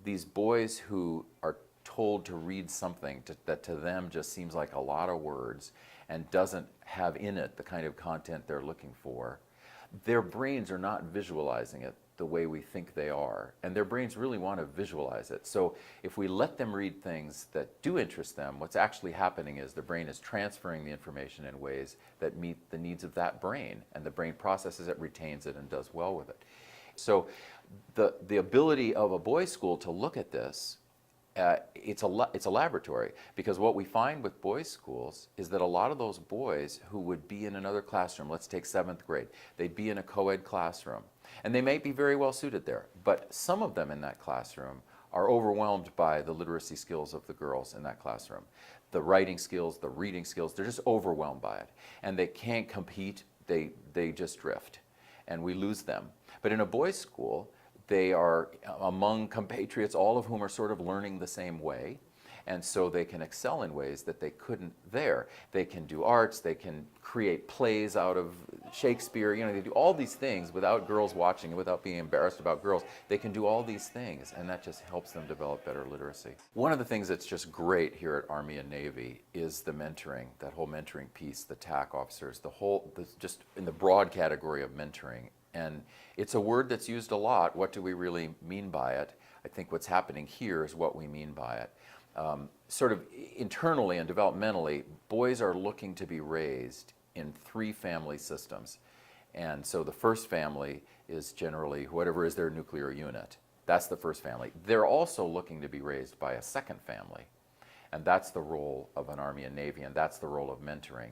these boys who are told to read something that to them just seems like a lot of words and doesn't have in it the kind of content they're looking for, their brains are not visualizing it the way we think they are. And their brains really want to visualize it. So if we let them read things that do interest them, what's actually happening is the brain is transferring the information in ways that meet the needs of that brain. And the brain processes it, retains it, and does well with it. So the ability of a boys' school to look at this, it's a laboratory, because what we find with boys' schools is that a lot of those boys who would be in another classroom, let's take 7th grade, they'd be in a co-ed classroom, and they might be very well suited there, but some of them in that classroom are overwhelmed by the literacy skills of the girls in that classroom. The writing skills, the reading skills, they're just overwhelmed by it, and they can't compete, they just drift, and we lose them. But in a boys' school, they are among compatriots, all of whom are sort of learning the same way, and so they can excel in ways that they couldn't there. They can do arts, they can create plays out of Shakespeare, you know, they do all these things without girls watching, without being embarrassed about girls. They can do all these things, and that just helps them develop better literacy. One of the things that's just great here at Army and Navy is the mentoring, that whole mentoring piece, the TAC officers, just in the broad category of mentoring. And it's a word that's used a lot. What do we really mean by it? I think what's happening here is what we mean by it. Sort of internally and developmentally, boys are looking to be raised in 3 family systems. And so the first family is generally whatever is their nuclear unit. That's the first family. They're also looking to be raised by a second family. And that's the role of an Army and Navy, and that's the role of mentoring.